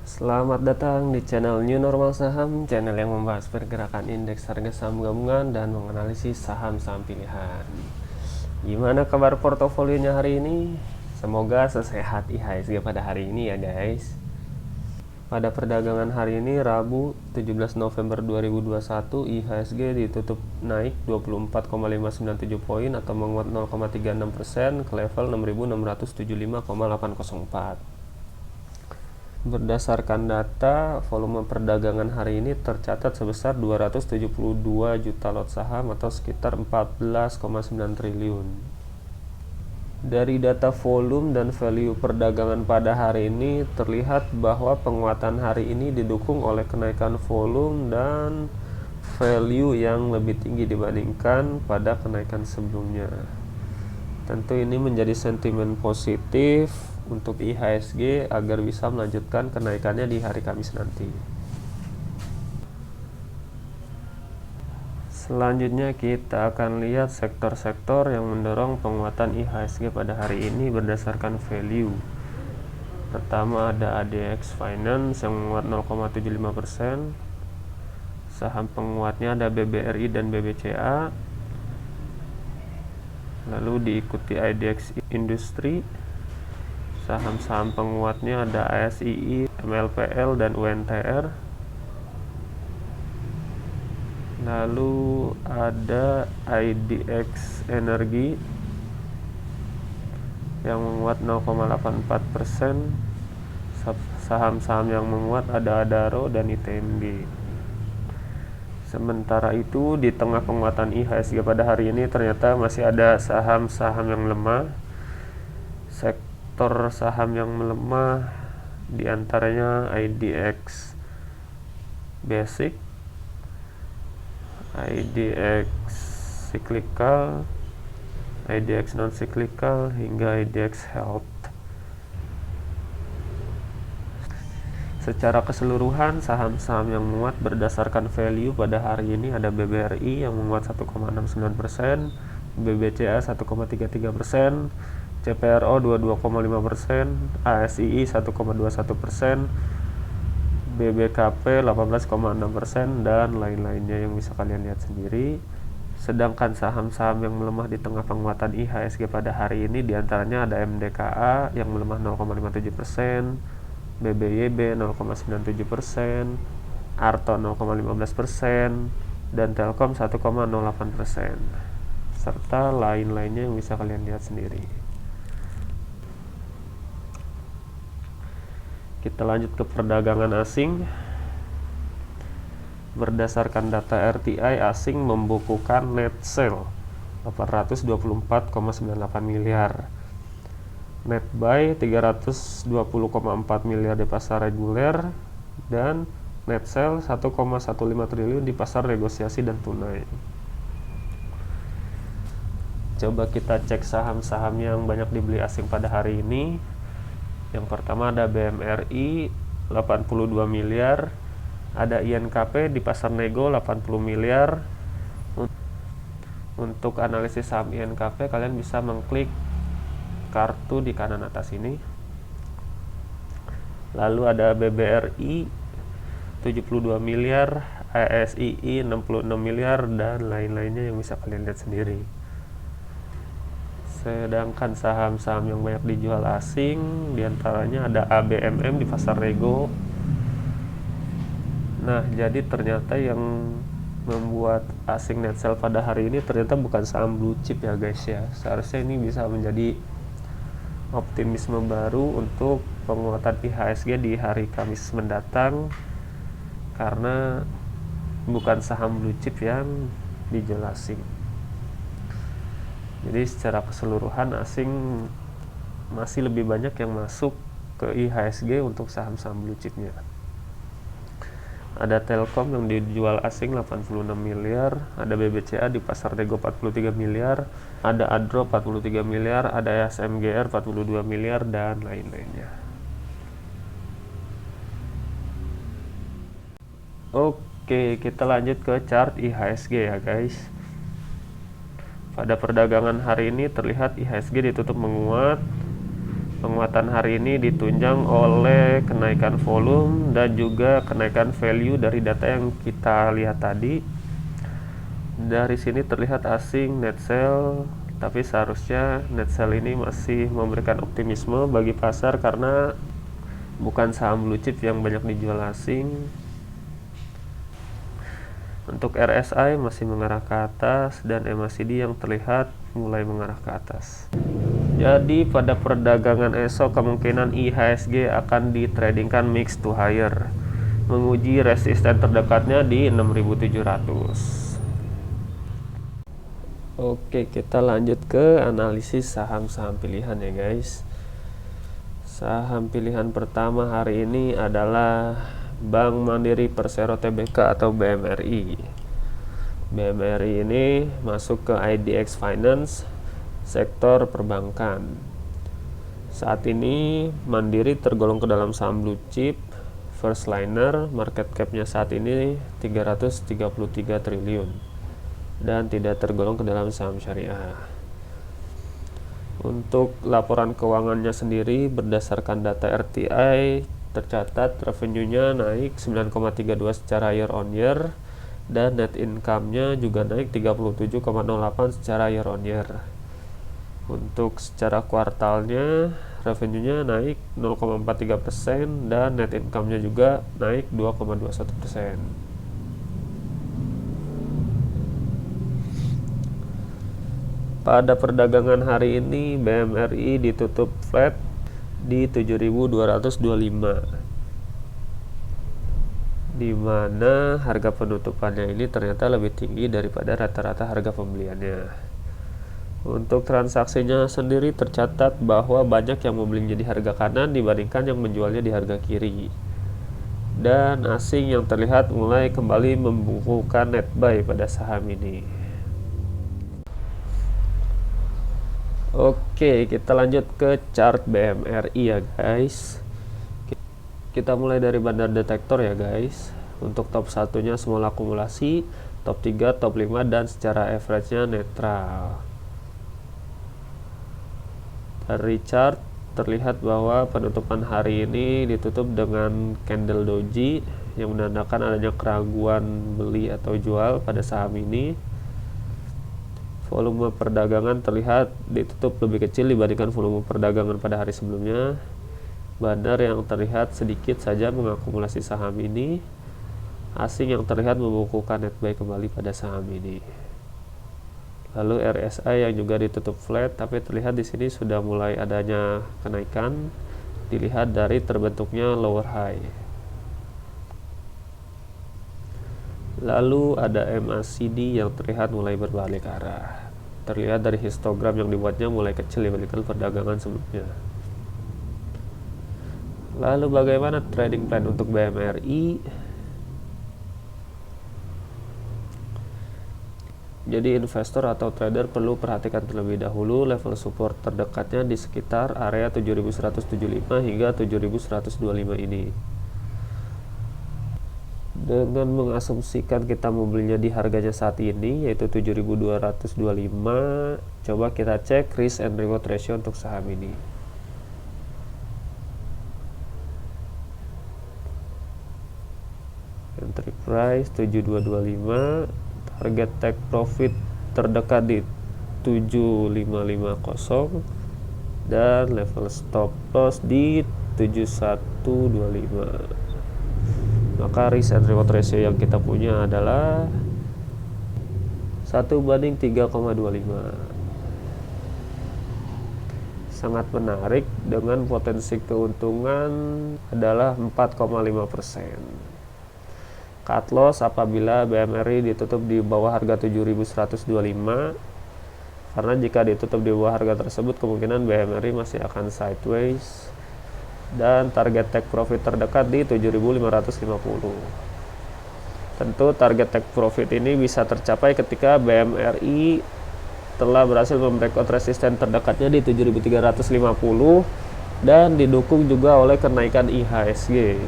Selamat datang di channel New Normal Saham, channel yang membahas pergerakan indeks harga saham gabungan dan menganalisis saham-saham pilihan. Gimana kabar portofolionya hari ini? Semoga sesehat IHSG pada hari ini ya guys. Pada perdagangan hari ini Rabu 17 November 2021, IHSG ditutup naik 24,597 poin atau menguat 0,36% ke level 6675,804. Berdasarkan data, volume perdagangan hari ini tercatat sebesar 272 juta lot saham atau sekitar 14,9 triliun. Dari data volume dan value perdagangan pada hari ini terlihat bahwa penguatan hari ini didukung oleh kenaikan volume dan value yang lebih tinggi dibandingkan pada kenaikan sebelumnya. Tentu ini menjadi sentimen positif untuk IHSG agar bisa melanjutkan kenaikannya di hari Kamis nanti. Selanjutnya kita akan lihat sektor-sektor yang mendorong penguatan IHSG pada hari ini berdasarkan value. Pertama ada ADX Finance yang menguat 0,75%. Saham penguatnya ada BBRI dan BBCA. Lalu diikuti IDX Industri. Saham-saham penguatnya ada ASII, MLPL, dan UNTR. Lalu ada IDX Energi yang menguat 0,84%. Saham-saham yang menguat ada Adaro dan ITMB. Sementara itu di tengah penguatan IHSG pada hari ini ternyata masih ada saham-saham yang lemah. Sektor saham yang melemah diantaranya IDX Basic, IDX Cyclical, IDX Non-Cyclical, hingga IDX Health. Secara keseluruhan, saham-saham yang menguat berdasarkan value pada hari ini ada BBRI yang menguat 1,69%, BBCA 1,33%, CPRO 22,5%, ASII 1,21%, BBKP 18,6%, dan lain-lainnya yang bisa kalian lihat sendiri. Sedangkan saham-saham yang melemah di tengah penguatan IHSG pada hari ini diantaranya ada MDKA yang melemah 0,57%, BBYB 0,97%, Arto 0,15%, dan Telkom 1,08%, serta lain-lainnya yang bisa kalian lihat sendiri. Kita lanjut ke perdagangan asing. Berdasarkan data RTI, asing membukukan net sale 824,98 miliar, net buy 320,4 miliar di pasar reguler, dan net sell 1,15 triliun di pasar negosiasi dan tunai. Coba kita cek saham-saham yang banyak dibeli asing pada hari ini. Yang pertama ada BMRI 82 miliar, ada INKP di pasar nego 80 miliar. Untuk analisis saham INKP kalian bisa mengklik kartu di kanan atas ini. Lalu ada BBRI 72 miliar, ASII 66 miliar, dan lain-lainnya yang bisa kalian lihat sendiri. Sedangkan saham-saham yang banyak dijual asing diantaranya ada ABMM di pasar nego. Nah, jadi ternyata yang membuat asing net sell pada hari ini ternyata bukan saham blue chip ya guys ya. Seharusnya ini bisa menjadi optimisme baru untuk penguatan IHSG di hari Kamis mendatang, karena bukan saham blue chip yang dijual asing. Jadi secara keseluruhan asing masih lebih banyak yang masuk ke IHSG untuk saham-saham blue chipnya. Ada Telkom yang dijual asing 86 miliar, ada BBCA di pasar nego 43 miliar, ada Adro 43 miliar, ada SMGR 42 miliar, dan lain-lainnya. Oke, kita lanjut ke chart IHSG ya guys. Pada perdagangan hari ini terlihat IHSG ditutup menguat Penguatan hari ini ditunjang oleh kenaikan volume dan juga kenaikan value dari data yang kita lihat tadi. Dari sini terlihat asing net sell, tapi seharusnya net sell ini masih memberikan optimisme bagi pasar karena bukan saham blue chip yang banyak dijual asing. Untuk RSI masih mengarah ke atas dan MACD yang terlihat mulai mengarah ke atas. Jadi pada perdagangan esok kemungkinan IHSG akan ditradingkan mix to higher, menguji resisten terdekatnya di 6.700. Oke, kita lanjut ke analisis saham-saham pilihan ya guys. Saham pilihan pertama hari ini adalah Bank Mandiri Persero Tbk atau BMRI. BMRI ini masuk ke IDX Finance, sektor perbankan. Saat ini Mandiri tergolong ke dalam saham blue chip, first liner, market capnya saat ini 333 triliun dan tidak tergolong ke dalam saham syariah. Untuk laporan keuangannya sendiri berdasarkan data RTI tercatat revenue-nya naik 9,32 secara year on year dan net income-nya juga naik 37,08 secara year on year. Untuk secara kuartalnya revenue-nya naik 0,43% dan net income-nya juga naik 2,21%. Pada perdagangan hari ini BMRI ditutup flat di 7.225, di mana harga penutupannya ini ternyata lebih tinggi daripada rata-rata harga pembeliannya. Untuk transaksinya sendiri tercatat bahwa banyak yang membeli di harga kanan dibandingkan yang menjualnya di harga kiri. Dan asing yang terlihat mulai kembali membukukan net buy pada saham ini. Oke, kita lanjut ke chart BMRI ya guys. Kita mulai dari bandar detektor ya guys. Untuk top satunya small akumulasi, top 3, top 5 dan secara average-nya netral. Dari chart terlihat bahwa penutupan hari ini ditutup dengan candle doji yang menandakan adanya keraguan beli atau jual pada saham ini. Volume perdagangan terlihat ditutup lebih kecil dibandingkan volume perdagangan pada hari sebelumnya. Bandar yang terlihat sedikit saja mengakumulasi saham ini. Asing yang terlihat membukukan net buy kembali pada saham ini. Lalu RSI yang juga ditutup flat, tapi terlihat di sini sudah mulai adanya kenaikan, dilihat dari terbentuknya lower high. Lalu ada MACD yang terlihat mulai berbalik arah. Terlihat dari histogram yang dibuatnya mulai kecil dibandingkan perdagangan sebelumnya. Lalu bagaimana trading plan untuk BMRI? Jadi investor atau trader perlu perhatikan terlebih dahulu level support terdekatnya di sekitar area 7175 hingga 7125 ini. Dengan mengasumsikan kita membelinya di harganya saat ini yaitu 7.225, coba kita cek risk and reward ratio untuk saham ini. Entry price 7225, target take profit terdekat di 7550 dan level stop loss di 7125. Maka risk and reward ratio yang kita punya adalah 1:3,25. Sangat menarik dengan potensi keuntungan adalah 4,5%. Cut loss apabila BMRI ditutup di bawah harga 7.125, karena jika ditutup di bawah harga tersebut kemungkinan BMRI masih akan sideways. Dan target take profit terdekat di 7.550. Tentu target take profit ini bisa tercapai ketika BMRI telah berhasil membreakout resisten terdekatnya di 7.350 dan didukung juga oleh kenaikan IHSG.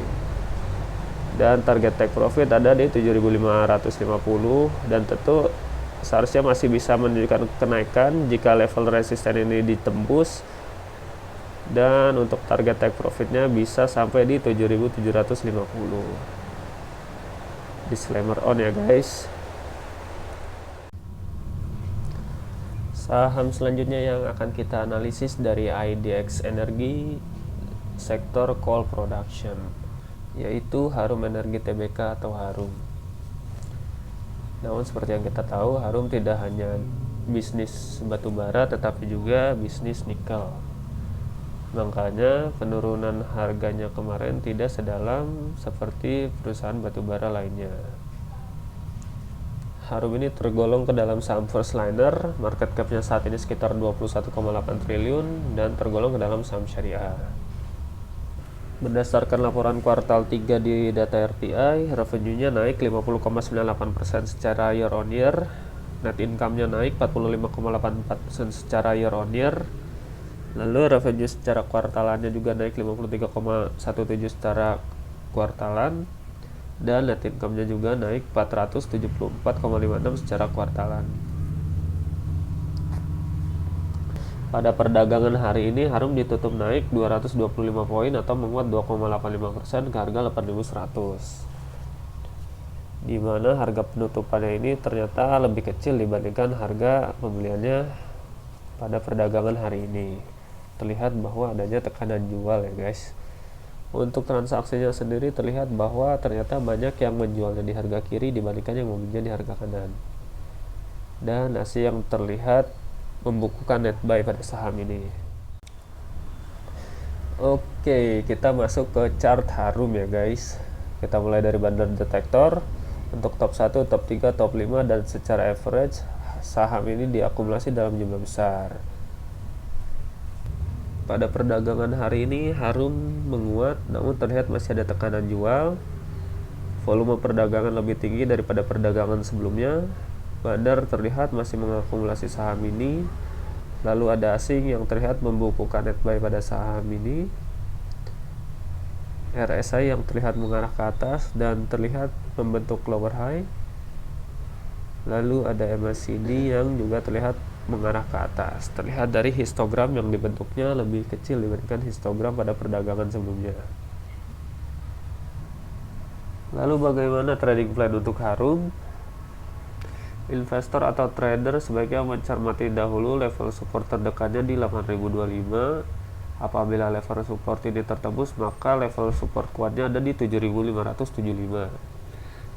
Dan target take profit ada di 7.550 dan tentu seharusnya masih bisa menunjukkan kenaikan jika level resisten ini ditembus Dan untuk target take profitnya bisa sampai di 7.750. Disclaimer on ya guys. Saham selanjutnya yang akan kita analisis dari IDX Energi, sektor coal production, yaitu Harum Energi Tbk atau Harum. Namun seperti yang kita tahu, Harum tidak hanya bisnis batubara tetapi juga bisnis nikel. Makanya penurunan harganya kemarin tidak sedalam seperti perusahaan batubara lainnya. Harum ini tergolong ke dalam saham first liner, market capnya saat ini sekitar 21,8 triliun dan tergolong ke dalam saham syariah. Berdasarkan laporan kuartal 3 di data RTI, revenue-nya naik 50,98% secara year on year, net income-nya naik 45,84% secara year on year, lalu revenue secara kuartalannya juga naik 53,17% secara kuartalan, dan net income-nya juga naik 474,56 secara kuartalan. Pada perdagangan hari ini, Harum ditutup naik 225 poin atau menguat 2,85% ke harga 8.100. Di mana harga penutupannya ini ternyata lebih kecil dibandingkan harga pembeliannya pada perdagangan hari ini. Terlihat bahwa adanya tekanan jual ya guys. Untuk transaksinya sendiri terlihat bahwa ternyata banyak yang menjualnya di harga kiri dibandingkan yang membelinya di harga kanan. Dan hasil yang terlihat membukukan net buy pada saham ini. Oke, kita masuk ke chart Harum ya guys. Kita mulai dari Bandar Detektor. Untuk top 1, top 3, top 5 dan secara average saham ini diakumulasi dalam jumlah besar. Pada perdagangan hari ini Harum menguat, namun terlihat masih ada tekanan jual. Volume perdagangan lebih tinggi daripada perdagangan sebelumnya. Bandar terlihat masih mengakumulasi saham ini. Lalu ada asing yang terlihat membukukan net buy pada saham ini. RSI yang terlihat mengarah ke atas dan terlihat membentuk lower high. Lalu ada MACD yang juga terlihat mengarah ke atas. Terlihat dari histogram yang dibentuknya lebih kecil dibandingkan histogram pada perdagangan sebelumnya. Lalu bagaimana trading plan untuk Harum? Investor atau trader sebaiknya mencermati dahulu level support terdekatnya di 8.025. Apabila level support ini tertembus, maka level support kuatnya ada di 7.575.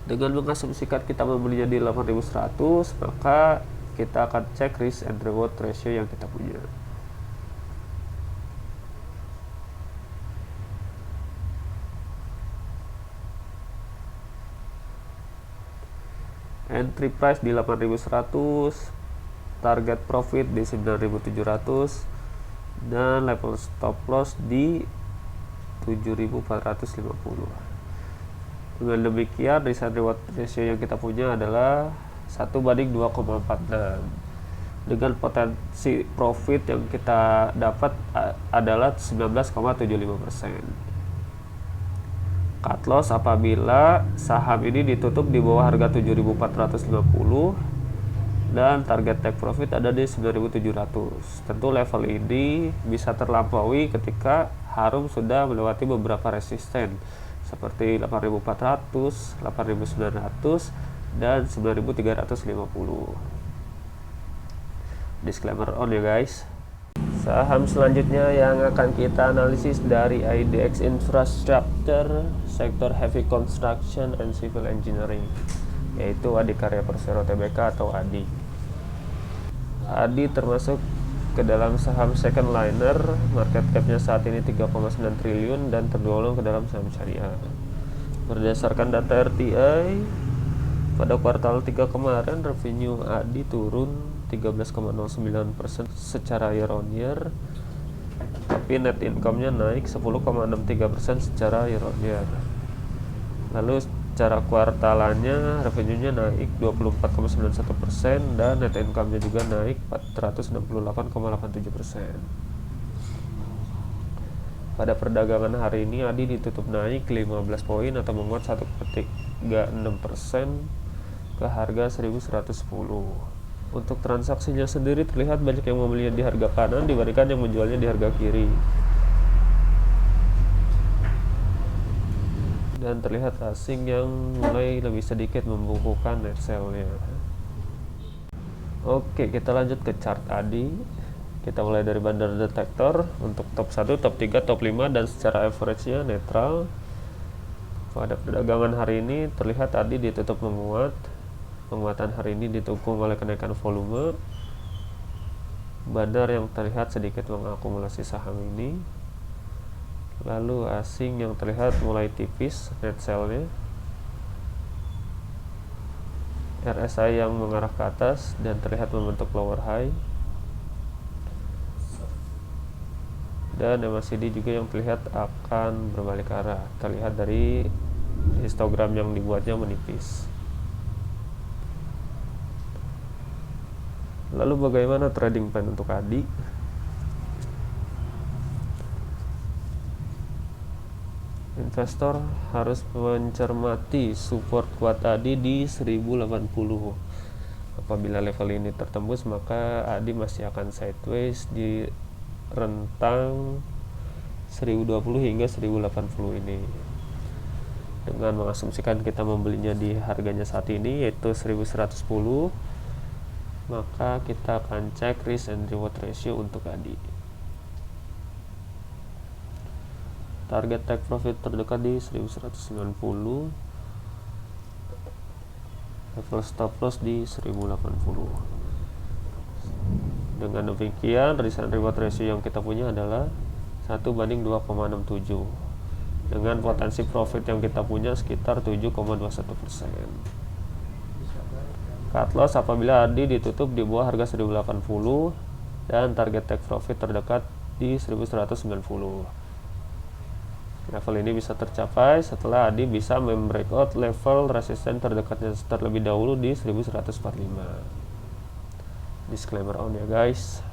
Dengan mengasumsikan kita membelinya di 8.100, maka kita akan cek risk and reward ratio yang kita punya. Entry price di 8.100, target profit di 9.700, dan level stop loss di 7.450. Dengan demikian risk and reward ratio yang kita punya adalah 1:2,46. Dengan potensi profit yang kita dapat adalah 19,75%. Cut loss apabila saham ini ditutup di bawah harga 7.450 dan target take profit ada di 9.700. Tentu level ini bisa terlampaui ketika Harum sudah melewati beberapa resisten seperti 8.400, 8.900 dan 9.350. Disclaimer on ya guys. Saham selanjutnya yang akan kita analisis dari IDX Infrastructure, sektor Heavy Construction and Civil Engineering, yaitu Adikarya Persero Tbk atau ADI. ADI termasuk ke dalam saham second liner, market capnya saat ini 3,9 triliun dan tergolong ke dalam saham syariah. Berdasarkan data RTI, pada kuartal 3 kemarin revenue ADI turun 13,09% secara year on year, tapi net income-nya naik 10,63% secara year on year. Lalu secara kuartalannya revenue-nya naik 24,91% dan net income-nya juga naik 468,87%. Pada perdagangan hari ini ADI ditutup naik 15 poin atau menguat 1,36% ke harga 1.110. Untuk transaksinya sendiri terlihat banyak yang membelinya di harga kanan dibandingkan yang menjualnya di harga kiri. dan terlihat asing yang mulai lebih sedikit membukukan net sell-nya. Oke, kita lanjut ke chart ADI. Kita mulai dari bandar detektor untuk top 1, top 3, top 5, dan secara average-nya netral. Pada perdagangan hari ini terlihat ADI ditutup menguat. Penguatan hari ini didukung oleh kenaikan volume. Bandar yang terlihat sedikit mengakumulasi saham ini. Lalu asing yang terlihat mulai tipis net sell-nya. RSI yang mengarah ke atas dan terlihat membentuk lower high. Dan MACD juga yang terlihat akan berbalik arah. Terlihat dari histogram yang dibuatnya menipis. Lalu bagaimana trading plan untuk ADI? Investor harus mencermati support kuat ADI di 1080. Apabila level ini tertembus, maka ADI masih akan sideways di rentang 1020 hingga 1080 ini. Dengan mengasumsikan kita membelinya di harganya saat ini yaitu 1110, maka kita akan cek risk and reward ratio untuk ADI. Target take profit terdekat di 1190, level stop loss di 1080. Dengan demikian, risk and reward ratio yang kita punya adalah 1:2,67, dengan potensi profit yang kita punya sekitar 7,21%. Cut loss apabila ADI ditutup di bawah harga 1080 dan target take profit terdekat di 1190. Level ini bisa tercapai setelah ADI bisa membreakout level resisten terdekatnya terlebih dahulu di 1145. Disclaimer on ya guys.